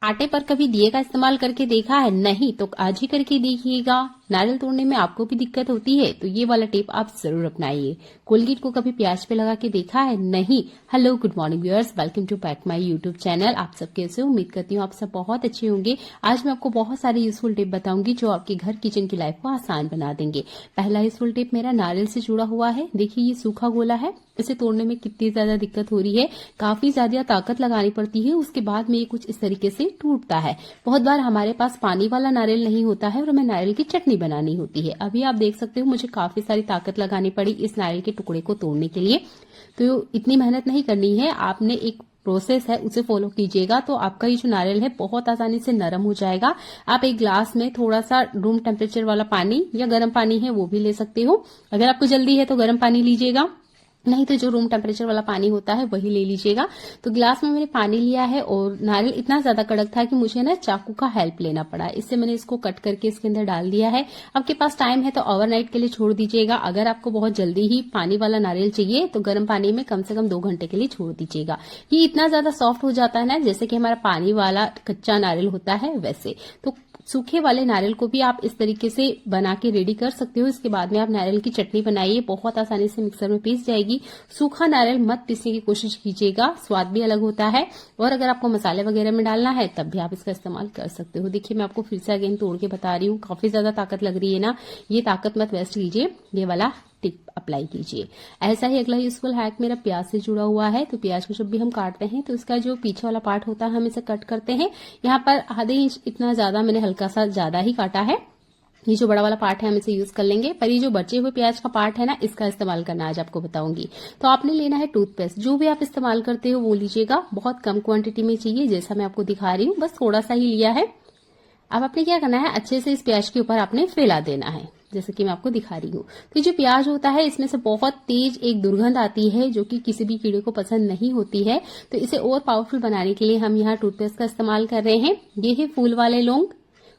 आटे पर कभी दिए का इस्तेमाल करके देखा है? नहीं तो आज ही करके देखिएगा। नारियल तोड़ने में आपको भी दिक्कत होती है तो ये वाला टिप आप जरूर अपनाइए। कोलगेट को कभी प्याज पे लगा के देखा है? नहीं। Hello, good morning viewers, welcome to back my YouTube channel. आप सब कैसे हो? उम्मीद करती हूँ आप सब बहुत अच्छे होंगे। आज मैं आपको बहुत सारे यूजफुल टिप बताऊंगी जो आपके घर किचन की लाइफ को आसान बना देंगे। पहला यूजफुल टिप मेरा नारियल से जुड़ा हुआ है। देखिए ये सूखा गोला है, इसे तोड़ने में कितनी ज्यादा दिक्कत हो रही है, काफी ज्यादा ताकत लगानी पड़ती है, उसके बाद में ये कुछ इस तरीके से टूटता है। बहुत बार हमारे पास पानी वाला नारियल नहीं होता है और हमें नारियल की चटनी बनानी होती है। अभी आप देख सकते हो मुझे काफी सारी ताकत लगानी पड़ी इस नारियल के टुकड़े को तोड़ने के लिए। तो इतनी मेहनत नहीं करनी है, आपने एक प्रोसेस है उसे फॉलो कीजिएगा तो आपका ये जो नारियल है बहुत आसानी से नरम हो जाएगा। आप एक ग्लास में थोड़ा सा रूम टेम्परेचर वाला पानी या गर्म पानी है वो भी ले सकते हो। अगर आपको जल्दी है तो गर्म पानी लीजिएगा, नहीं तो जो रूम टेम्परेचर वाला पानी होता है वही ले लीजिएगा। तो गिलास में मैंने पानी लिया है और नारियल इतना ज्यादा कड़क था कि मुझे ना चाकू का हेल्प लेना पड़ा। इससे मैंने इसको कट करके इसके अंदर डाल दिया है। आपके पास टाइम है तो ओवरनाइट के लिए छोड़ दीजिएगा। अगर आपको बहुत जल्दी ही पानी वाला नारियल चाहिए तो गर्म पानी में कम से कम 2 घंटे के लिए छोड़ दीजिएगा। ये इतना ज्यादा सॉफ्ट हो जाता है ना जैसे कि हमारा पानी वाला कच्चा नारियल होता है वैसे। तो सूखे वाले नारियल को भी आप इस तरीके से बना के रेडी कर सकते हो। इसके बाद में आप नारियल की चटनी बनाइए, बहुत आसानी से मिक्सर में पीस जाएगी। सूखा नारियल मत पीसने की कोशिश कीजिएगा, स्वाद भी अलग होता है। और अगर आपको मसाले वगैरह में डालना है तब भी आप इसका इस्तेमाल कर सकते हो। देखिए मैं आपको फिर से अगेन तोड़ के बता रही हूँ, काफी ज्यादा ताकत लग रही है ना, ये ताकत मत वेस्ट कीजिए, ये वाला टिप अप्लाई कीजिए। ऐसा ही अगला यूजफुल हैक मेरा प्याज से जुड़ा हुआ है। तो प्याज को जब भी हम काटते हैं तो इसका जो पीछे वाला पार्ट होता है हम इसे कट करते हैं। यहाँ पर आधे इंच इतना ज्यादा मैंने हल्का सा ज्यादा ही काटा है। ये जो बड़ा वाला पार्ट है हम इसे यूज कर लेंगे, पर ये जो बचे हुए प्याज का पार्ट है ना इसका इस्तेमाल करना आज आपको बताऊंगी। तो आपने लेना है टूथपेस्ट, जो भी आप इस्तेमाल करते हो वो लीजिएगा, बहुत कम क्वांटिटी में चाहिए जैसा मैं आपको दिखा रही हूँ, बस थोड़ा सा ही लिया है। अब आपने क्या करना है, अच्छे से इस प्याज के ऊपर आपने फैला देना है जैसे कि मैं आपको दिखा रही हूँ। तो जो प्याज होता है इसमें से बहुत तेज एक दुर्गंध आती है जो कि किसी भी कीड़े को पसंद नहीं होती है। तो इसे और पावरफुल बनाने के लिए हम यहाँ टूथपेस्ट का इस्तेमाल कर रहे हैं। ये है फूल वाले लौंग,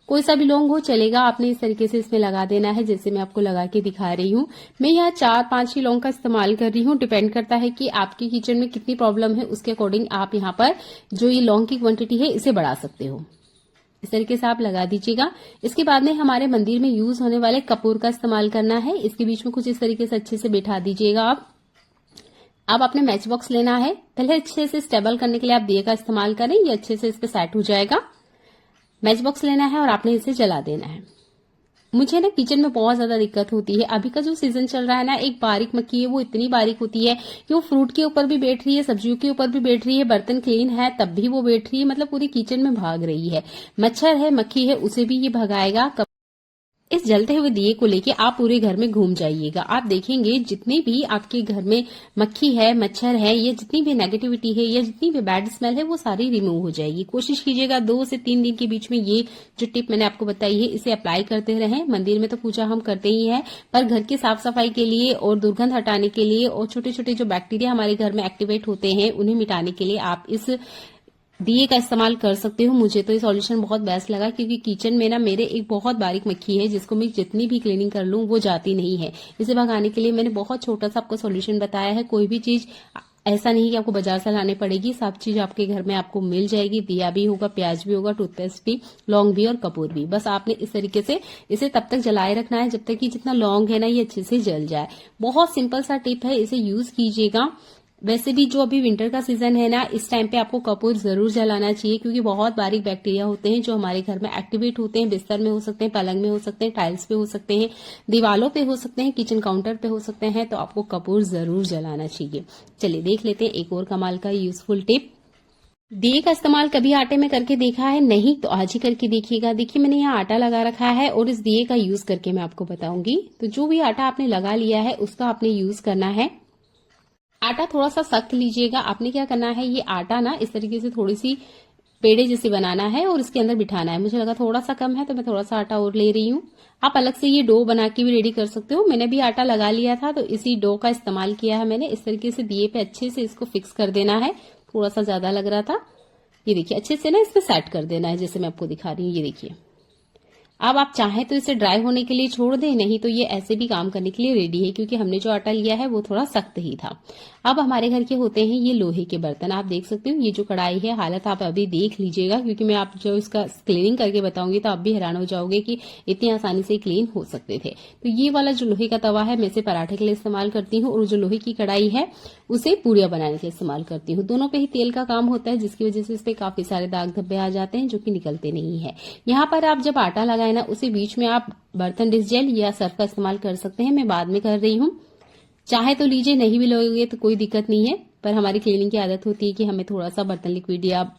कोई सा भी लौंग हो चलेगा, आपने इस तरीके से इसमें लगा देना है जैसे मैं आपको लगा के दिखा रही हूँ। मैं यहाँ 4-5 ही लौंग का इस्तेमाल कर रही हूँ, डिपेंड करता है कि आपके किचन में कितनी प्रॉब्लम है, उसके अकॉर्डिंग आप यहाँ पर जो ये लौंग की क्वांटिटी है इसे बढ़ा सकते हो। इस तरीके से आप लगा दीजिएगा। इसके बाद में हमारे मंदिर में यूज होने वाले कपूर का इस्तेमाल करना है, इसके बीच में कुछ इस तरीके से अच्छे से बैठा दीजिएगा आप। अब आपने मैच बॉक्स लेना है, पहले अच्छे से स्टेबल करने के लिए आप दिए का इस्तेमाल करें, ये अच्छे से इस पे सेट हो जाएगा। मैच बॉक्स लेना है और आपने इसे जला देना है। मुझे ना किचन में बहुत ज्यादा दिक्कत होती है, अभी का जो सीजन चल रहा है ना, एक बारीक मक्खी है वो इतनी बारीक होती है कि वो फ्रूट के ऊपर भी बैठ रही है, सब्जियों के ऊपर भी बैठ रही है, बर्तन क्लीन है तब भी वो बैठ रही है, मतलब पूरी किचन में भाग रही है। मच्छर है, मक्खी है, उसे भी ये भगाएगा। इस जलते हुए दिए को लेके आप पूरे घर में घूम जाइएगा, आप देखेंगे जितनी भी आपके घर में मक्खी है, मच्छर है, या जितनी भी नेगेटिविटी है या जितनी भी बैड स्मेल है वो सारी रिमूव हो जाएगी। कोशिश कीजिएगा 2 से 3 दिन के बीच में ये जो टिप मैंने आपको बताई है इसे अप्लाई करते रहें। मंदिर में तो पूजा हम करते ही हैं, पर घर की साफ सफाई के लिए और दुर्गंध हटाने के लिए और छोटे छोटे जो बैक्टीरिया हमारे घर में एक्टिवेट होते हैं उन्हें मिटाने के लिए आप इस दिए का इस्तेमाल कर सकते हो। मुझे तो ये सॉल्यूशन बहुत बेस्ट लगा क्योंकि किचन में ना मेरे एक बहुत बारीक मक्खी है जिसको मैं जितनी भी क्लीनिंग कर लूं वो जाती नहीं है। इसे भगाने के लिए मैंने बहुत छोटा सा आपको सॉल्यूशन बताया है। कोई भी चीज ऐसा नहीं कि आपको बाजार से लानी पड़ेगी, सब चीज आपके घर में आपको मिल जाएगी। दिया भी होगा, प्याज भी होगा, टूथपेस्ट भी, लौंग भी और कपूर भी। बस आपने इस तरीके से इसे तब तक जलाए रखना है जब तक कि जितना लौंग है ना ये अच्छे से जल जाए। बहुत सिंपल सा टिप है, इसे यूज कीजिएगा। वैसे भी जो अभी विंटर का सीजन है ना, इस टाइम पे आपको कपूर जरूर जलाना चाहिए क्योंकि बहुत बारीक बैक्टीरिया होते हैं जो हमारे घर में एक्टिवेट होते हैं। बिस्तर में हो सकते हैं, पलंग में हो सकते हैं, टाइल्स पे हो सकते हैं, दीवालों पे हो सकते हैं, किचन काउंटर पे हो सकते हैं, तो आपको कपूर जरूर जलाना चाहिए। चलिए देख लेते हैं एक और कमाल का यूजफुल टिप। दिए का इस्तेमाल कभी आटे में करके देखा है? नहीं तो आज ही करके देखिएगा। देखिए मैंने यहाँ आटा लगा रखा है और इस दिए का यूज करके मैं आपको बताऊंगी। तो जो भी आटा आपने लगा लिया है उसका आपने यूज करना है। आटा थोड़ा सा सख्त लीजिएगा। आपने क्या करना है, ये आटा ना इस तरीके से थोड़ी सी पेड़े जैसी बनाना है और इसके अंदर बिठाना है। मुझे लगा थोड़ा सा कम है तो मैं थोड़ा सा आटा और ले रही हूँ। आप अलग से ये डो बना के भी रेडी कर सकते हो। मैंने भी आटा लगा लिया था तो इसी डो का इस्तेमाल किया है मैंने। इस तरीके से दिए पे अच्छे से इसको फिक्स कर देना है। थोड़ा सा ज्यादा लग रहा था, ये देखिए अच्छे से ना इसमें सेट कर देना है जैसे मैं आपको दिखा रही हूँ। ये देखिए अब आप चाहें तो इसे ड्राई होने के लिए छोड़ दें, नहीं तो ये ऐसे भी काम करने के लिए रेडी है, क्योंकि हमने जो आटा लिया है वो थोड़ा सख्त ही था। अब हमारे घर के होते हैं ये लोहे के बर्तन। आप देख सकते हो ये जो कढ़ाई है, हालत आप अभी देख लीजिएगा, क्योंकि मैं आप जो इसका क्लीनिंग करके बताऊंगी तो आप भी हैरान हो जाओगे कि इतनी आसानी से क्लीन हो सकते थे। तो ये वाला जो लोहे का तवा है मैं इसे पराठे के लिए इस्तेमाल करती हूँ, और जो लोहे की कढ़ाई है उसे पूरियां बनाने के लिए इस्तेमाल करती हूँ। दोनों पे ही तेल का काम होता है, जिसकी वजह से इस पे काफी सारे दाग धब्बे आ जाते हैं जो कि निकलते नहीं है। यहाँ पर आप जब आटा लगाए ना, उसे बीच में आप बर्तन डिश जेल या सर्फ का इस्तेमाल कर सकते हैं। मैं बाद में कर रही हूँ, चाहे तो लीजिए, नहीं भी लोगे तो कोई दिक्कत नहीं है। पर हमारी क्लीनिंग की आदत होती है कि हमें थोड़ा सा बर्तन लिक्विड या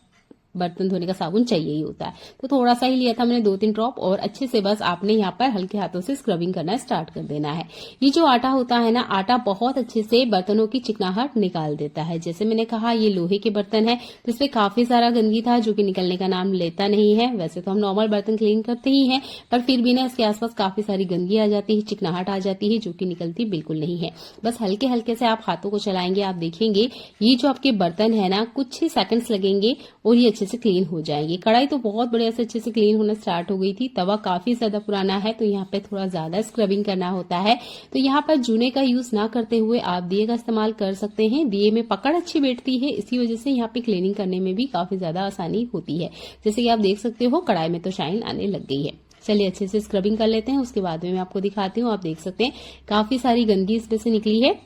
बर्तन धोने का साबुन चाहिए ही होता है, तो थोड़ा सा ही लिया था मैंने, 2-3 ड्रॉप, और अच्छे से बस आपने यहाँ पर हल्के हाथों से स्क्रबिंग करना स्टार्ट कर देना है। ये जो आटा होता है ना, आटा बहुत अच्छे से बर्तनों की चिकनाहट निकाल देता है। जैसे मैंने कहा ये लोहे के बर्तन है तो इसमें काफी सारा गंदगी था जो कि निकलने का नाम लेता नहीं है। वैसे तो हम नॉर्मल बर्तन क्लीन करते ही हैं, पर फिर भी ना इसके आसपास काफी सारी गंदगी आ जाती है, चिकनाहट आ जाती है, जो कि निकलती बिल्कुल नहीं है। बस हल्के हल्के से आप हाथों को चलाएंगे, आप देखेंगे ये जो आपके बर्तन है ना, कुछ ही सेकंड्स लगेंगे और ये अच्छे से क्लीन हो जाएंगे। कढ़ाई तो बहुत बढ़िया से अच्छे से क्लीन होना स्टार्ट हो गई थी। तवा काफी ज्यादा पुराना है तो यहाँ पे थोड़ा ज्यादा स्क्रबिंग करना होता है। तो यहाँ पर जूने का यूज ना करते हुए आप दिए का इस्तेमाल कर सकते हैं। दिए में पकड़ अच्छी बैठती है, इसी वजह से यहाँ पे क्लीनिंग करने में भी काफी ज्यादा आसानी होती है। जैसे कि आप देख सकते हो कढ़ाई में तो शाइन आने लग गई है। चलिए अच्छे से स्क्रबिंग कर लेते हैं, उसके बाद में मैं आपको दिखाती हूँ। आप देख सकते हैं काफी सारी गंदगी इसमें से निकली है।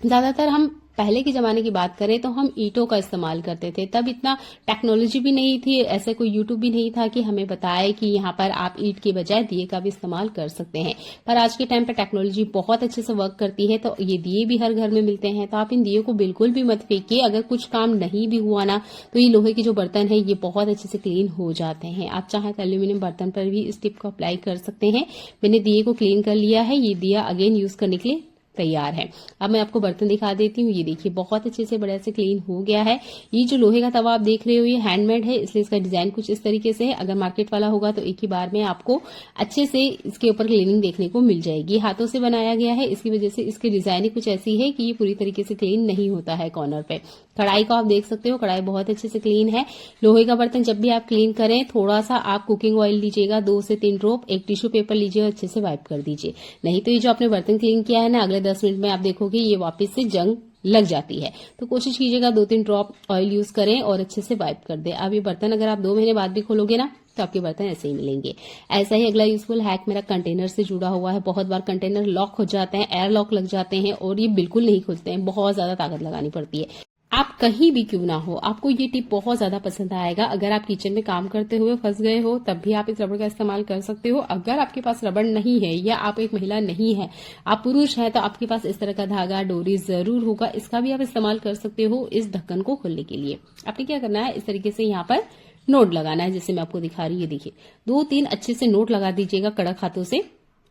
ज्यादातर हम पहले के जमाने की बात करें तो हम ईंटों का इस्तेमाल करते थे, तब इतना टेक्नोलॉजी भी नहीं थी, ऐसे कोई यूट्यूब भी नहीं था कि हमें बताए कि यहाँ पर आप ईंट के बजाय दिए का भी इस्तेमाल कर सकते हैं। पर आज के टाइम पे टेक्नोलॉजी बहुत अच्छे से वर्क करती है, तो ये दिए भी हर घर में मिलते हैं। तो आप इन दिए को बिल्कुल भी मत फेंकिए। अगर कुछ काम नहीं भी हुआ ना, तो ये लोहे के जो बर्तन है ये बहुत अच्छे से क्लीन हो जाते हैं। आप चाहे तो एल्यूमिनियम बर्तन पर भी इस टिप को अप्लाई कर सकते हैं। मैंने दिए को क्लीन कर लिया है, ये दिया अगेन यूज करने के लिए तैयार है। अब मैं आपको बर्तन दिखा देती हूँ। ये देखिए बहुत अच्छे से बढ़िया से क्लीन हो गया है। ये जो लोहे का तवा आप देख रहे हो ये हैंडमेड है, इसलिए इसका डिजाइन कुछ इस तरीके से है। अगर मार्केट वाला होगा तो एक ही बार में आपको अच्छे से इसके ऊपर क्लीनिंग देखने को मिल जाएगी। हाथों से बनाया गया है, इसकी वजह से इसकी डिजाइन ही कुछ ऐसी है कि ये पूरी तरीके से क्लीन नहीं होता है कॉर्नर पे। कढ़ाई को आप देख सकते हो, कढ़ाई बहुत अच्छे से क्लीन है। लोहे का बर्तन जब भी आप क्लीन करें थोड़ा सा आप कुकिंग ऑयल लीजिएगा, 2 से 3 ड्रॉप, एक टिश्यू पेपर लीजिए और अच्छे से वाइप कर दीजिए। नहीं तो ये जो आपने बर्तन क्लीन किया है ना, अगले 10 मिनट में आप देखोगे ये वापस से जंग लग जाती है। तो कोशिश कीजिएगा 2-3 ड्रॉप ऑयल यूज करें और अच्छे से वाइप कर दे। अब ये बर्तन अगर आप 2 महीने बाद भी खोलोगे ना तो आपके बर्तन ऐसे ही मिलेंगे। ऐसा ही अगला यूजफुल हैक मेरा कंटेनर से जुड़ा हुआ है। बहुत बार कंटेनर लॉक हो जाते हैं, एयर लॉक लग जाते हैं और ये बिल्कुल नहीं खुलते हैं, बहुत ज्यादा ताकत लगानी पड़ती है। आप कहीं भी क्यों ना हो, आपको ये टिप बहुत ज्यादा पसंद आएगा। अगर आप किचन में काम करते हुए फंस गए हो तब भी आप इस रबड़ का इस्तेमाल कर सकते हो। अगर आपके पास रबड़ नहीं है या आप एक महिला नहीं है, आप पुरुष है, तो आपके पास इस तरह का धागा डोरी जरूर होगा, इसका भी आप इस्तेमाल कर सकते हो इस ढक्कन को खोलने के लिए। आपने क्या करना है, इस तरीके से यहाँ पर नोट लगाना है, जैसे मैं आपको दिखा रही हूँ। देखिए 2-3 अच्छे से नोट लगा दीजिएगा कड़क हाथों से।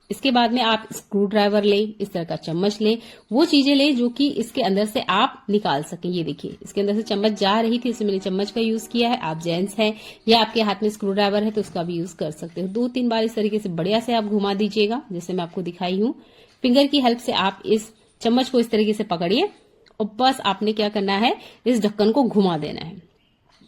इसके बाद में आप स्क्रू ड्राइवर ले, इस तरह का चम्मच ले, वो चीजें ले जो कि इसके अंदर से आप निकाल सकें। ये देखिए इसके अंदर से चम्मच जा रही थी, इसलिए मैंने चम्मच का यूज किया है। आप जेंट्स हैं या आपके हाथ में स्क्रू ड्राइवर है तो उसका भी यूज कर सकते हो। 2-3 बार इस तरीके से बढ़िया से आप घुमा दीजिएगा, जैसे मैं आपको दिखाई हूँ। फिंगर की हेल्प से आप इस चम्मच को इस तरीके से पकड़िए और बस आपने क्या करना है, इस ढक्कन को घुमा देना है।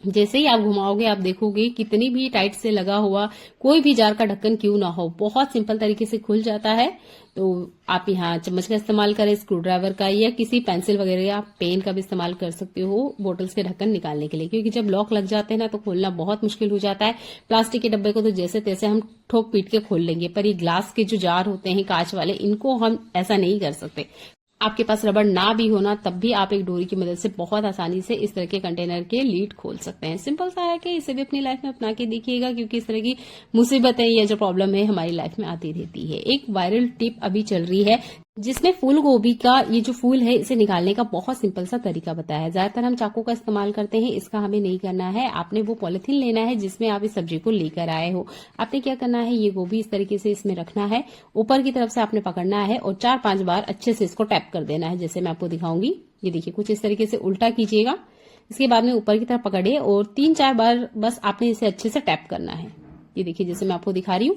जैसे ही आप घुमाओगे आप देखोगे कितनी भी टाइट से लगा हुआ कोई भी जार का ढक्कन क्यों ना हो, बहुत सिंपल तरीके से खुल जाता है। तो आप यहाँ चम्मच का इस्तेमाल करें, स्क्रू ड्राइवर का या किसी पेंसिल वगैरह या पेन का भी इस्तेमाल कर सकते हो बोतल्स के ढक्कन निकालने के लिए, क्योंकि जब लॉक लग जाते हैं ना तो खोलना बहुत मुश्किल हो जाता है। प्लास्टिक के डब्बे को तो जैसे तैसे हम ठोक पीट के खोल लेंगे, पर ये ग्लास के जो जार होते हैं कांच वाले, इनको हम ऐसा नहीं कर सकते। आपके पास रबड़ ना भी होना तब भी आप एक डोरी की मदद से बहुत आसानी से इस तरह के कंटेनर के लीड खोल सकते हैं। सिंपल सा है कि इसे भी अपनी लाइफ में अपना के देखिएगा, क्योंकि इस तरह की मुसीबतें या जो प्रॉब्लम है हमारी लाइफ में आती रहती है। एक वायरल टिप अभी चल रही है जिसमें फूल गोभी का ये जो फूल है इसे निकालने का बहुत सिंपल सा तरीका बताया है। ज्यादातर हम चाकू का इस्तेमाल करते हैं, इसका हमें नहीं करना है। आपने वो पॉलिथीन लेना है जिसमें आप इस सब्जी को लेकर आए हो। आपने क्या करना है, ये गोभी इस तरीके से इसमें रखना है, ऊपर की तरफ से आपने पकड़ना है और 4-5 बार अच्छे से इसको टैप कर देना है, जैसे मैं आपको दिखाऊंगी। ये देखिए कुछ इस तरीके से उल्टा कीजिएगा, इसके बाद में ऊपर की तरफ पकड़िए और 3-4 बार बस आपने इसे अच्छे से टैप करना है। ये देखिए जैसे मैं आपको दिखा रही हूँ,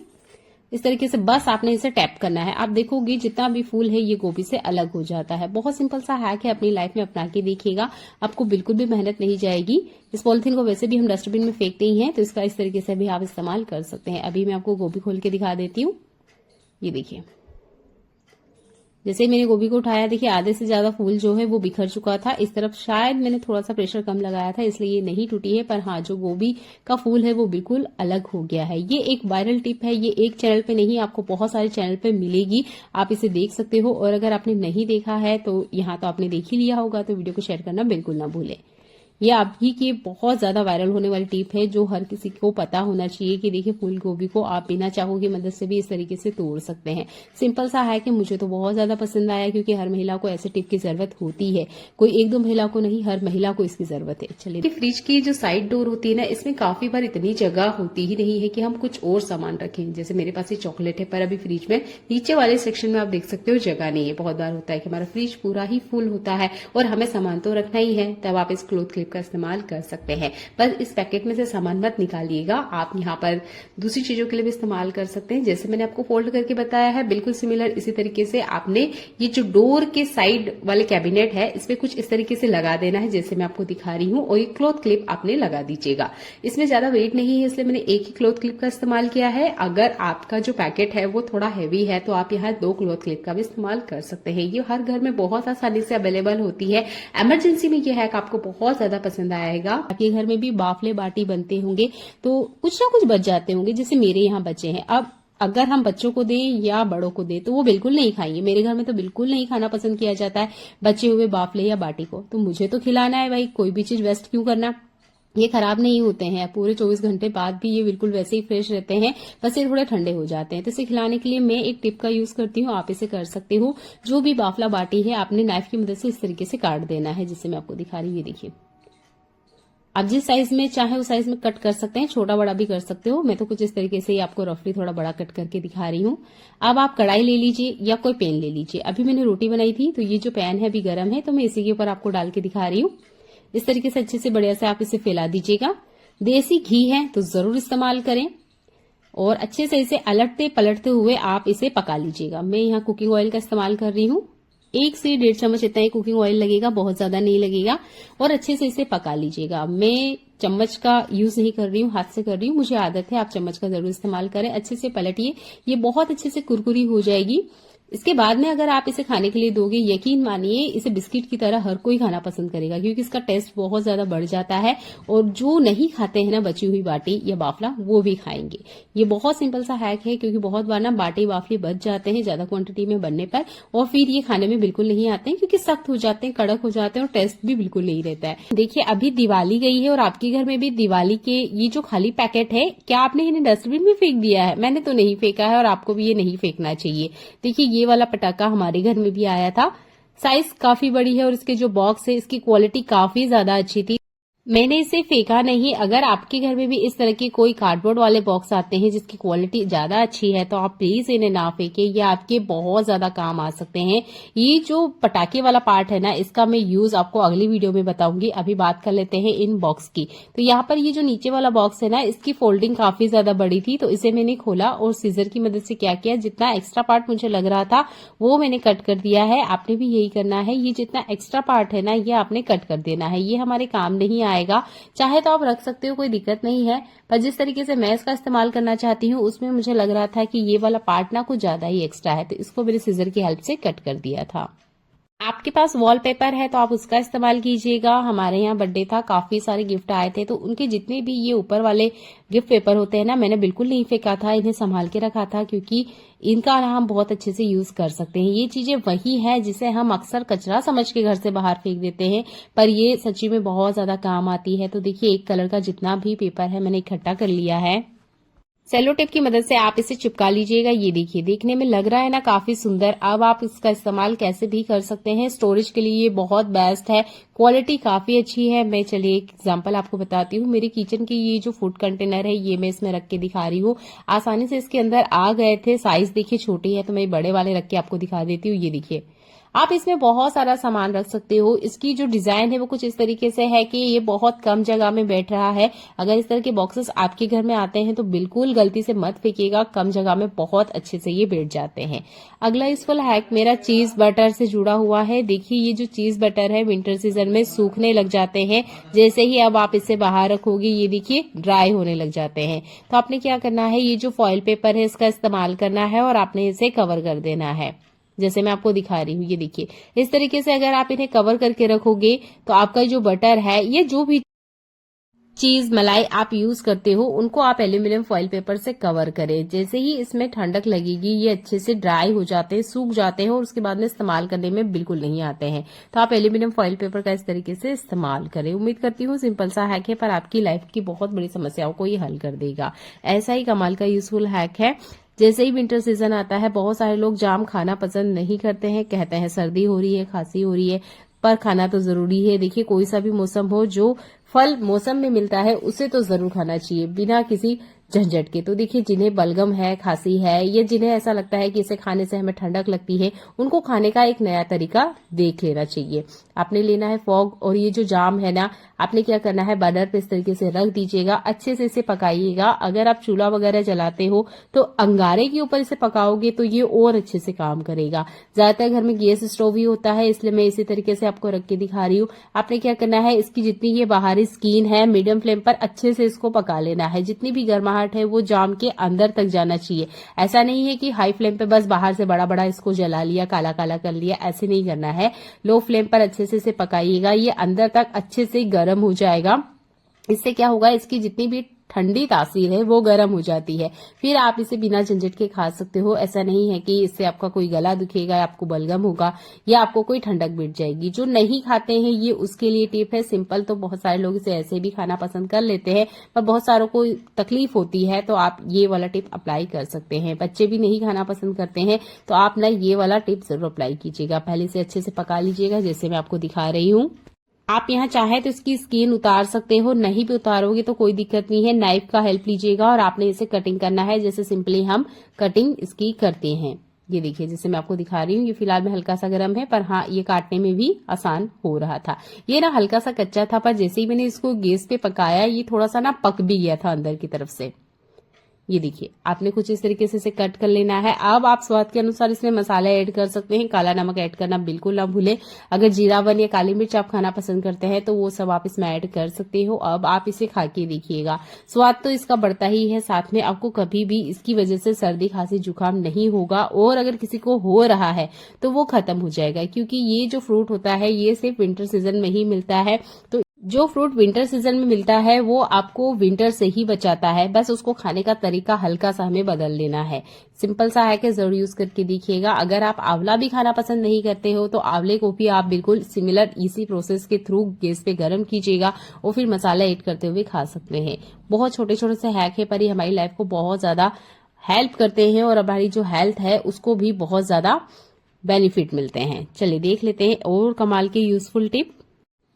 इस तरीके से बस आपने इसे टैप करना है। आप देखोगे जितना भी फूल है ये गोभी से अलग हो जाता है। बहुत सिंपल सा हैक है, अपनी लाइफ में अपना के देखिएगा, आपको बिल्कुल भी मेहनत नहीं जाएगी। इस पॉलिथीन को वैसे भी हम डस्टबिन में फेंकते ही हैं, तो इसका इस तरीके से भी आप इस्तेमाल कर सकते हैं। अभी मैं आपको गोभी खोल के दिखा देती हूँ। ये देखिए, जैसे मैंने गोभी को उठाया, देखिए आधे से ज्यादा फूल जो है वो बिखर चुका था। इस तरफ शायद मैंने थोड़ा सा प्रेशर कम लगाया था, इसलिए ये नहीं टूटी है, पर हाँ जो गोभी का फूल है वो बिल्कुल अलग हो गया है। ये एक वायरल टिप है, ये एक चैनल पे नहीं, आपको बहुत सारे चैनल पे मिलेगी, आप इसे देख सकते हो। और अगर आपने नहीं देखा है तो यहाँ तो आपने देख ही लिया होगा, तो वीडियो को शेयर करना बिल्कुल ना भूलें। ये अभी की बहुत ज्यादा वायरल होने वाली टिप है, जो हर किसी को पता होना चाहिए कि देखिए फूल गोभी को आप बिना चाकू की मदद से भी इस तरीके से तोड़ सकते हैं। सिंपल सा है कि मुझे तो बहुत ज्यादा पसंद आया, क्योंकि हर महिला को ऐसे टिप की जरूरत होती है, कोई एक दो महिला को नहीं, हर महिला को इसकी जरूरत है। चलिए, फ्रिज की जो साइड डोर होती है ना, इसमें काफी बार इतनी जगह होती ही नहीं है कि हम कुछ और सामान रखें। जैसे मेरे पास ये चॉकलेट है, पर अभी फ्रिज में नीचे वाले सेक्शन में आप देख सकते हो जगह नहीं है। बहुत बार होता है कि हमारा फ्रिज पूरा ही फुल होता है और हमें सामान तो रखना ही है, तब आप इस क्लॉथ क्लिप का इस्तेमाल कर सकते हैं। बस इस पैकेट में से सामान मत निकालिएगा, आप यहाँ पर दूसरी चीजों के लिए भी इस्तेमाल कर सकते हैं। जैसे मैंने आपको फोल्ड करके बताया है, बिल्कुल सिमिलर इसी तरीके से आपने ये जो डोर के साइड वाले कैबिनेट है, इसमें कुछ इस तरीके से लगा देना है, जैसे मैं आपको दिखा रही हूँ। और ये क्लॉथ क्लिप आपने लगा दीजिएगा। इसमें ज्यादा वेट नहीं है, इसलिए मैंने एक ही क्लॉथ क्लिप का इस्तेमाल किया है। अगर आपका जो पैकेट है वो थोड़ा हैवी है, तो आप यहाँ 2 क्लॉथ क्लिप का भी इस्तेमाल कर सकते हैं। ये हर घर में बहुत आसानी से अवेलेबल होती है। इमरजेंसी में ये हैक आपको बहुत ज्यादा पसंद आएगा। आपके घर में भी बाफले बाटी बनते होंगे, तो कुछ ना कुछ बच जाते होंगे, जैसे मेरे यहाँ बचे हैं। अब अगर हम बच्चों को दें या बड़ों को दें तो वो बिल्कुल नहीं खाएंगे। मेरे घर में तो बिल्कुल नहीं खाना पसंद किया जाता है बचे हुए बाफले या बाटी को, तो मुझे तो खिलाना है भाई, कोई भी चीज वेस्ट क्यों करना। ये खराब नहीं होते हैं, पूरे 24 घंटे बाद भी ये बिल्कुल वैसे ही फ्रेश रहते हैं, बस ये थोड़े ठंडे हो जाते हैं। तो इसे खिलाने के लिए मैं एक टिप का यूज करती हूँ, आप इसे कर सकते हो। जो भी बाफला बाटी है आपने नाइफ की मदद से इस तरीके से काट देना है, जिससे मैं आपको दिखा रही हूँ। ये देखिए, आप जिस साइज में चाहे उस साइज में कट कर सकते हैं, छोटा बड़ा भी कर सकते हो। मैं तो कुछ इस तरीके से ही आपको रफली थोड़ा बड़ा कट करके दिखा रही हूँ। अब आप कढ़ाई ले लीजिए या कोई पैन ले लीजिए। अभी मैंने रोटी बनाई थी, तो ये जो पैन है अभी गर्म है, तो मैं इसी के ऊपर आपको डाल के दिखा रही हूँ। इस तरीके से अच्छे से बढ़िया से आप इसे फैला दीजिएगा। देसी घी है तो जरूर इस्तेमाल करें, और अच्छे से इसे अलटते पलटते हुए आप इसे पका लीजिएगा। मैं यहाँ कुकिंग ऑयल का इस्तेमाल कर रही हूँ, 1 से 1.5 चम्मच इतना ही कुकिंग ऑयल लगेगा, बहुत ज्यादा नहीं लगेगा। और अच्छे से इसे पका लीजिएगा। मैं चम्मच का यूज नहीं कर रही हूँ, हाथ से कर रही हूँ, मुझे आदत है, आप चम्मच का जरूर इस्तेमाल करें। अच्छे से पलटिए, ये बहुत अच्छे से कुरकुरी हो जाएगी। इसके बाद में अगर आप इसे खाने के लिए दोगे, यकीन मानिए इसे बिस्किट की तरह हर कोई खाना पसंद करेगा, क्योंकि इसका टेस्ट बहुत ज्यादा बढ़ जाता है। और जो नहीं खाते हैं ना बची हुई बाटी या बाफला, वो भी खाएंगे। ये बहुत सिंपल सा हैक है, क्योंकि बहुत बार ना बाटी बाफले बच जाते हैं ज्यादा क्वांटिटी में बनने पर, और फिर ये खाने में बिल्कुल नहीं आते हैं, क्योंकि सख्त हो जाते हैं, कड़क हो जाते हैं, और टेस्ट भी बिल्कुल नहीं रहता है। देखिए, अभी दिवाली गई है और आपके घर में भी दिवाली के ये जो खाली पैकेट है, क्या आपने इन्हें डस्टबिन में फेंक दिया है? मैंने तो नहीं फेंका है, और आपको भी ये नहीं फेंकना चाहिए। देखिए, ये वाला पटाखा हमारे घर में भी आया था, साइज काफी बड़ी है, और इसके जो बॉक्स है इसकी क्वालिटी काफी ज्यादा अच्छी थी। मैंने इसे फेंका नहीं। अगर आपके घर में भी इस तरह के कोई कार्डबोर्ड वाले बॉक्स आते हैं जिसकी क्वालिटी ज्यादा अच्छी है, तो आप प्लीज इन्हें ना फेंके, ये आपके बहुत ज्यादा काम आ सकते हैं। ये जो पटाखे वाला पार्ट है ना, इसका मैं यूज आपको अगली वीडियो में बताऊंगी। अभी बात कर लेते हैं इन बॉक्स की। तो यहाँ पर ये जो नीचे वाला बॉक्स है ना, इसकी फोल्डिंग काफी ज्यादा बड़ी थी, तो इसे मैंने खोला और सीजर की मदद से क्या किया, जितना एक्स्ट्रा पार्ट मुझे लग रहा था वो मैंने कट कर दिया है। आपने भी यही करना है, ये जितना एक्स्ट्रा पार्ट है ना, ये आपने कट कर देना है। ये हमारे काम नहीं आएगा, चाहे तो आप रख सकते हो, कोई दिक्कत नहीं है, पर जिस तरीके से मैं इसका इस्तेमाल करना चाहती हूँ उसमें मुझे लग रहा था कि ये वाला पार्ट ना कुछ ज्यादा ही एक्स्ट्रा है, तो इसको मेरे सीजर की हेल्प से कट कर दिया था। आपके पास वॉलपेपर है तो आप उसका इस्तेमाल कीजिएगा। हमारे यहाँ बर्थडे था, काफी सारे गिफ्ट आए थे, तो उनके जितने भी ये ऊपर वाले गिफ्ट पेपर होते हैं ना, मैंने बिल्कुल नहीं फेंका था, इन्हें संभाल के रखा था, क्योंकि इनका हम बहुत अच्छे से यूज कर सकते हैं। ये चीजें वही है जिसे हम अक्सर कचरा समझ के घर से बाहर फेंक देते हैं, पर ये सच्ची में बहुत ज्यादा काम आती है। तो देखिए, एक कलर का जितना भी पेपर है मैंने इकट्ठा कर लिया है। सेलो टेप की मदद से आप इसे चिपका लीजिएगा। ये देखिए, देखने में लग रहा है ना काफी सुंदर। अब आप इसका इस्तेमाल कैसे भी कर सकते हैं, स्टोरेज के लिए ये बहुत बेस्ट है, क्वालिटी काफी अच्छी है। मैं चलिए एक एग्जांपल आपको बताती हूँ। मेरे किचन की ये जो फूड कंटेनर है, ये मैं इसमें रख के दिखा रही हूँ। आसानी से इसके अंदर आ गए थे। साइज देखिए छोटी है, तो मैं बड़े वाले रख के आपको दिखा देती हूँ। ये देखिए, आप इसमें बहुत सारा सामान रख सकते हो। इसकी जो डिजाइन है वो कुछ इस तरीके से है कि ये बहुत कम जगह में बैठ रहा है। अगर इस तरह के बॉक्सेस आपके घर में आते हैं तो बिल्कुल गलती से मत फेंकिएगा, कम जगह में बहुत अच्छे से ये बैठ जाते हैं। अगला यूजफुल हैक मेरा चीज बटर से जुड़ा हुआ है। देखिए ये जो चीज बटर है विंटर सीजन में सूखने लग जाते हैं। जैसे ही अब आप इसे बाहर रखोगे ये देखिए ड्राई होने लग जाते हैं। तो आपने क्या करना है, ये जो फॉइल पेपर है इसका इस्तेमाल करना है और आपने इसे कवर कर देना है। जैसे मैं आपको दिखा रही हूँ, ये देखिए इस तरीके से अगर आप इन्हें कवर करके रखोगे तो आपका जो बटर है, ये जो भी चीज मलाई आप यूज करते हो उनको आप एल्यूमिनियम फॉइल पेपर से कवर करें। जैसे ही इसमें ठंडक लगेगी ये अच्छे से ड्राई हो जाते हैं, सूख जाते हैं और उसके बाद में इस्तेमाल करने में बिल्कुल नहीं आते हैं। तो आप एल्यूमिनियम फॉइल पेपर का इस तरीके से इस्तेमाल करें। उम्मीद करती हूँ सिंपल सा हैक है पर आपकी लाइफ की बहुत बड़ी समस्याओं को ये हल कर देगा। ऐसा ही कमाल का यूजफुल हैक है। जैसे ही विंटर सीजन आता है बहुत सारे लोग जाम खाना पसंद नहीं करते हैं, कहते हैं सर्दी हो रही है, खांसी हो रही है, पर खाना तो जरूरी है। देखिए कोई सा भी मौसम हो, जो फल मौसम में मिलता है उसे तो जरूर खाना चाहिए बिना किसी झंझट के। तो देखिए जिन्हें बलगम है, खांसी है या जिन्हें ऐसा लगता है कि इसे खाने से हमें ठंडक लगती है, उनको खाने का एक नया तरीका देख लेना चाहिए। आपने लेना है फॉग और ये जो जाम है ना, आपने क्या करना है बर्नर पे इस तरीके से रख दीजिएगा, अच्छे से इसे पकाइएगा। अगर आप चूल्हा वगैरह जलाते हो तो अंगारे के ऊपर इसे पकाओगे तो ये और अच्छे से काम करेगा। ज्यादातर घर में गैस स्टोव ही होता है इसलिए मैं इसी तरीके से आपको रख के दिखा रही हूँ। आपने क्या करना है, इसकी जितनी ये बाहरी स्किन है मीडियम फ्लेम पर अच्छे से इसको पका लेना है। जितनी भी गर्माहट है वो जाम के अंदर तक जाना चाहिए। ऐसा नहीं है कि हाई फ्लेम पे बस बाहर से बड़ा बड़ा इसको जला लिया, काला काला कर लिया, ऐसे नहीं करना है। लो फ्लेम पर अच्छे से इसे पकाइएगा, ये अंदर तक अच्छे से गर्म हो जाएगा। इससे क्या होगा, इसकी जितनी भी ठंडी तासीर है वो गर्म हो जाती है। फिर आप इसे बिना झंझट के खा सकते हो। ऐसा नहीं है कि इससे आपका कोई गला दुखेगा, आपको बलगम होगा या आपको कोई ठंडक मिट जाएगी। जो नहीं खाते हैं ये उसके लिए टिप है। सिंपल तो बहुत सारे लोग इसे ऐसे भी खाना पसंद कर लेते हैं पर बहुत सारों को तकलीफ होती है, तो आप ये वाला टिप अप्लाई कर सकते हैं। बच्चे भी नहीं खाना पसंद करते हैं तो आप ना ये वाला टिप जरूर अप्लाई कीजिएगा। पहले से अच्छे से पका लीजिएगा जैसे मैं आपको दिखा रही हूँ। आप यहाँ चाहे तो इसकी स्किन उतार सकते हो, नहीं भी उतारोगे तो कोई दिक्कत नहीं है। नाइफ का हेल्प लीजिएगा और आपने इसे कटिंग करना है जैसे सिंपली हम कटिंग इसकी करते हैं। ये देखिए जैसे मैं आपको दिखा रही हूँ, ये फिलहाल में हल्का सा गर्म है पर हाँ ये काटने में भी आसान हो रहा था। ये ना हल्का सा कच्चा था पर जैसे ही मैंने इसको गैस पे पकाया ये थोड़ा सा ना पक भी गया था अंदर की तरफ से। ये देखिए आपने कुछ इस तरीके से इसे कट कर लेना है। अब आप स्वाद के अनुसार इसमें मसाले ऐड कर सकते हैं। काला नमक ऐड करना बिल्कुल ना भूलें। अगर जीरावन या काली मिर्च आप खाना पसंद करते हैं तो वो सब आप इसमें ऐड कर सकते हो। अब आप इसे खा के देखिएगा, स्वाद तो इसका बढ़ता ही है, साथ में आपको कभी भी इसकी वजह से सर्दी खांसी जुकाम नहीं होगा और अगर किसी को हो रहा है तो वो खत्म हो जाएगा। क्योंकि ये जो फ्रूट होता है ये सिर्फ विंटर सीजन में ही मिलता है। तो जो फ्रूट विंटर सीजन में मिलता है वो आपको विंटर से ही बचाता है। बस उसको खाने का तरीका हल्का सा हमें बदल लेना है। सिंपल सा है कि जरूर यूज करके देखिएगा। अगर आप आंवला भी खाना पसंद नहीं करते हो तो आंवले को भी आप बिल्कुल सिमिलर इसी प्रोसेस के थ्रू गैस पे गर्म कीजिएगा और फिर मसाला ऐड करते हुए खा सकते हैं। बहुत छोटे छोटे से हैक है पर ये हमारी लाइफ को बहुत ज्यादा हेल्प करते हैं और हमारी जो हेल्थ है उसको भी बहुत ज्यादा बेनिफिट मिलते हैं। चलिए देख लेते हैं और कमाल के यूजफुल टिप।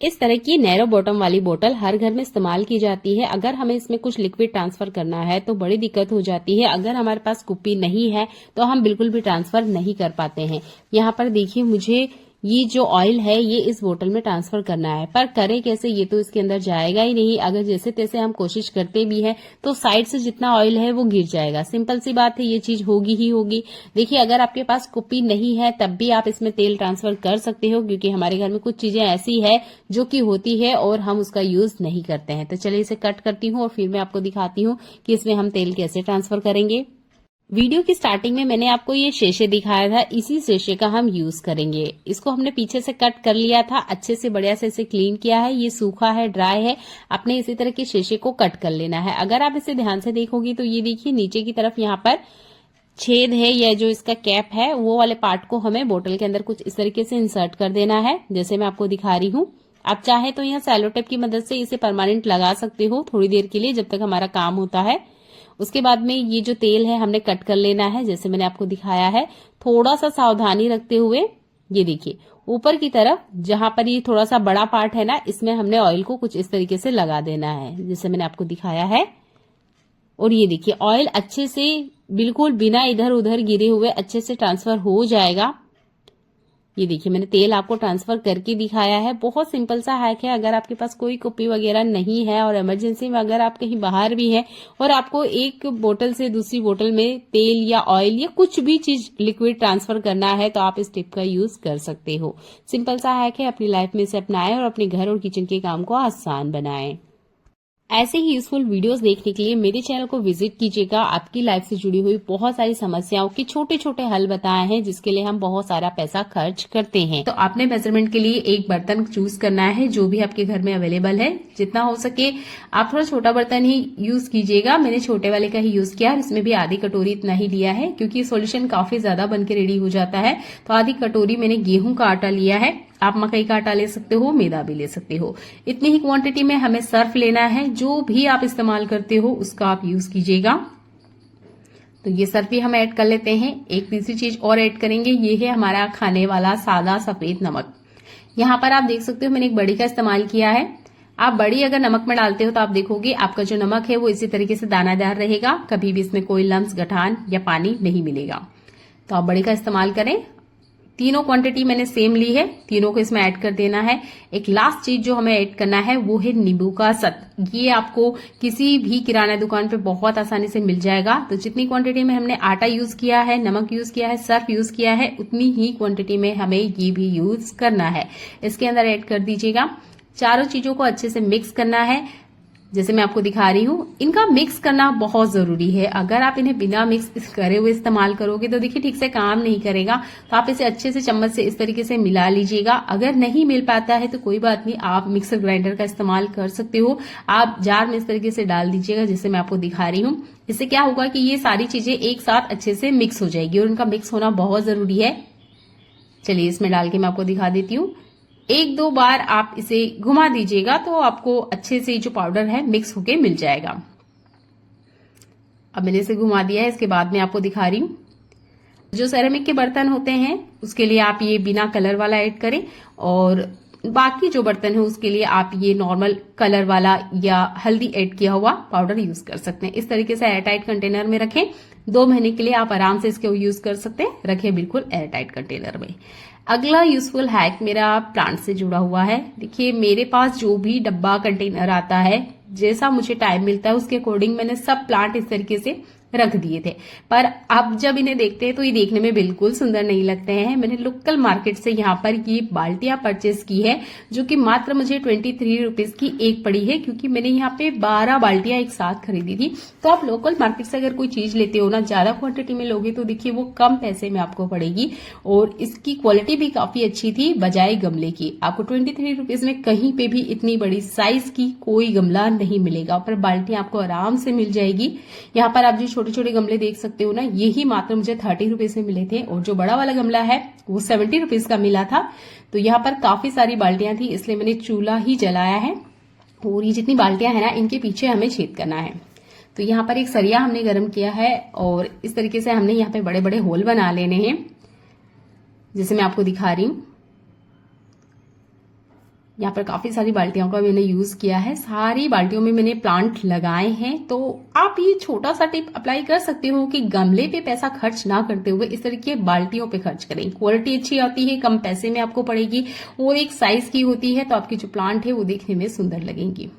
इस तरह की नैरो बॉटम वाली बोतल हर घर में इस्तेमाल की जाती है। अगर हमें इसमें कुछ लिक्विड ट्रांसफर करना है तो बड़ी दिक्कत हो जाती है। अगर हमारे पास कुप्पी नहीं है तो हम बिल्कुल भी ट्रांसफर नहीं कर पाते हैं। यहाँ पर देखिए मुझे ये जो ऑयल है ये इस बोतल में ट्रांसफर करना है, पर करें कैसे, ये तो इसके अंदर जाएगा ही नहीं। अगर जैसे तैसे हम कोशिश करते भी हैं तो साइड से जितना ऑयल है वो गिर जाएगा। सिंपल सी बात है, ये चीज होगी ही होगी। देखिए अगर आपके पास कुप्पी नहीं है तब भी आप इसमें तेल ट्रांसफर कर सकते हो, क्योंकि हमारे घर में कुछ चीजें ऐसी है जो कि होती है और हम उसका यूज नहीं करते हैं। तो चलिए इसे कट करती हूँ और फिर मैं आपको दिखाती हूँ कि इसमें हम तेल कैसे ट्रांसफर करेंगे। वीडियो की स्टार्टिंग में मैंने आपको ये शीशे दिखाया था, इसी शीशे का हम यूज करेंगे। इसको हमने पीछे से कट कर लिया था, अच्छे से बढ़िया से इसे क्लीन किया है। ये सूखा है, ड्राई है। आपने इसी तरह के शीशे को कट कर लेना है। अगर आप इसे ध्यान से देखोगी तो ये देखिए नीचे की तरफ यहाँ पर छेद है, या जो इसका कैप है वो वाले पार्ट को हमें बोतल के अंदर कुछ इस तरीके से इंसर्ट कर देना है जैसे मैं आपको दिखा रही हूँ। आप चाहे तो यहाँ सेलो टेप की मदद से इसे परमानेंट लगा सकते हो थोड़ी देर के लिए, जब तक हमारा काम होता है। उसके बाद में ये जो तेल है हमने कट कर लेना है जैसे मैंने आपको दिखाया है। थोड़ा सा सावधानी रखते हुए ये देखिए ऊपर की तरफ जहां पर ये थोड़ा सा बड़ा पार्ट है ना, इसमें हमने ऑयल को कुछ इस तरीके से लगा देना है जैसे मैंने आपको दिखाया है। और ये देखिए ऑयल अच्छे से बिल्कुल बिना इधर उधर गिरे हुए अच्छे से ट्रांसफर हो जाएगा। ये देखिए मैंने तेल आपको ट्रांसफर करके दिखाया है। बहुत सिंपल सा हैक है। अगर आपके पास कोई कुप्पी वगैरह नहीं है और इमरजेंसी में अगर आप कहीं बाहर भी हैं और आपको एक बोतल से दूसरी बोतल में तेल या ऑयल या कुछ भी चीज लिक्विड ट्रांसफर करना है तो आप इस टिप का यूज कर सकते हो। सिंपल सा हैक है, अपनी लाइफ में इसे अपनाएं और अपने घर और किचन के काम को आसान बनाएं। ऐसे ही यूजफुल वीडियोस देखने के लिए मेरे चैनल को विजिट कीजिएगा। आपकी लाइफ से जुड़ी हुई बहुत सारी समस्याओं के छोटे छोटे हल बताए हैं जिसके लिए हम बहुत सारा पैसा खर्च करते हैं। तो आपने मेजरमेंट के लिए एक बर्तन चूज करना है जो भी आपके घर में अवेलेबल है। जितना हो सके आप थोड़ा छोटा बर्तन ही यूज कीजिएगा। मैंने छोटे वाले का ही यूज किया और इसमें भी आधी कटोरी इतना ही लिया है क्योंकि सोल्यूशन काफी ज्यादा बनके रेडी हो जाता है। तो आधी कटोरी मैंने गेहूं का आटा लिया है। आप मकई का आटा ले सकते हो, मैदा भी ले सकते हो। इतनी ही क्वांटिटी में हमें सर्फ लेना है। जो भी आप इस्तेमाल करते हो उसका आप यूज कीजिएगा। तो ये सर्फ भी हम ऐड कर लेते हैं। एक तीसरी चीज और ऐड करेंगे, ये है हमारा खाने वाला सादा सफेद नमक। यहाँ पर आप देख सकते हो मैंने एक बड़ी का इस्तेमाल किया है। आप बड़ी अगर नमक में डालते हो तो आप देखोगे आपका जो नमक है वो इसी तरीके से दानादार रहेगा, कभी भी इसमें कोई लम्स, गठान या पानी नहीं मिलेगा। तो आप बड़ी का इस्तेमाल करें। तीनों क्वांटिटी मैंने सेम ली है, तीनों को इसमें ऐड कर देना है। एक लास्ट चीज जो हमें ऐड करना है वो है नींबू का सत्व। ये आपको किसी भी किराना दुकान पे बहुत आसानी से मिल जाएगा। तो जितनी क्वांटिटी में हमने आटा यूज किया है, नमक यूज किया है, सर्फ यूज किया है, उतनी ही क्वांटिटी में हमें ये भी यूज करना है। इसके अंदर ऐड कर दीजिएगा। चारों चीजों को अच्छे से मिक्स करना है जैसे मैं आपको दिखा रही हूँ। इनका मिक्स करना बहुत जरूरी है। अगर आप इन्हें बिना मिक्स करे हुए इस्तेमाल करोगे तो देखिए ठीक से काम नहीं करेगा। तो आप इसे अच्छे से चम्मच से इस तरीके से मिला लीजिएगा। अगर नहीं मिल पाता है तो कोई बात नहीं, आप मिक्सर ग्राइंडर का इस्तेमाल कर सकते हो। आप जार में इस तरीके से डाल दीजिएगा जैसे मैं आपको दिखा रही हूँ। इससे क्या होगा कि ये सारी चीजें एक साथ अच्छे से मिक्स हो जाएगी और इनका मिक्स होना बहुत जरूरी है। चलिए इसमें डाल के मैं आपको दिखा देती हूँ। एक दो बार आप इसे घुमा दीजिएगा तो आपको अच्छे से जो पाउडर है मिक्स होके मिल जाएगा। अब मैंने इसे घुमा दिया है। इसके बाद मैं आपको दिखा रही हूँ। जो सेरेमिक के बर्तन होते हैं उसके लिए आप ये बिना कलर वाला ऐड करें और बाकी जो बर्तन है उसके लिए आप ये नॉर्मल कलर वाला या हल्दी ऐड किया हुआ पाउडर यूज कर सकते हैं। इस तरीके से एयरटाइट कंटेनर में रखें। 2 महीने के लिए आप आराम से इसको यूज कर सकते हैं। रखें बिल्कुल एयरटाइट कंटेनर में। अगला यूजफुल हैक मेरा प्लांट से जुड़ा हुआ है। देखिए मेरे पास जो भी डब्बा कंटेनर आता है, जैसा मुझे टाइम मिलता है उसके अकॉर्डिंग मैंने सब प्लांट इस तरीके से रख दिए थे। पर अब जब इन्हें देखते हैं तो ये देखने में बिल्कुल सुंदर नहीं लगते हैं। मैंने लोकल मार्केट से यहाँ पर ये बाल्टियां परचेस की है जो कि मात्र मुझे 23 रुपीज की एक पड़ी है क्योंकि मैंने यहाँ पे 12 बाल्टियां एक साथ खरीदी थी। तो आप लोकल मार्केट से अगर कोई चीज लेते हो ना, ज्यादा क्वांटिटी में लोगे तो देखिए वो कम पैसे में आपको पड़ेगी और इसकी क्वालिटी भी काफी अच्छी थी बजाय गमले की। आपको 23 रुपीज में कहीं पे भी इतनी बड़ी साइज की कोई गमला नहीं मिलेगा, पर बाल्टियां आपको आराम से मिल जाएगी। यहाँ पर आप जो छोटे छोटे गमले देख सकते हो ना, यही मात्र मुझे 30 रुपीज में मिले थे और जो बड़ा वाला गमला है वो 70 रुपीज का मिला था। तो यहाँ पर काफी सारी बाल्टियां थी इसलिए मैंने चूल्हा ही जलाया है और ये जितनी बाल्टियां हैं ना इनके पीछे हमें छेद करना है। तो यहाँ पर एक सरिया हमने गर्म किया है और इस तरीके से हमने यहाँ पे बड़े बड़े होल बना लेने हैं जैसे मैं आपको दिखा रही हूँ। यहाँ पर काफी सारी बाल्टियों का मैंने यूज किया है। सारी बाल्टियों में मैंने प्लांट लगाए हैं। तो आप ये छोटा सा टिप अप्लाई कर सकते हो कि गमले पे पैसा खर्च ना करते हुए इस तरीके बाल्टियों पे खर्च करें। क्वालिटी अच्छी आती है, कम पैसे में आपको पड़ेगी और एक साइज की होती है तो आपकी जो प्लांट है वो देखने में सुंदर लगेंगी।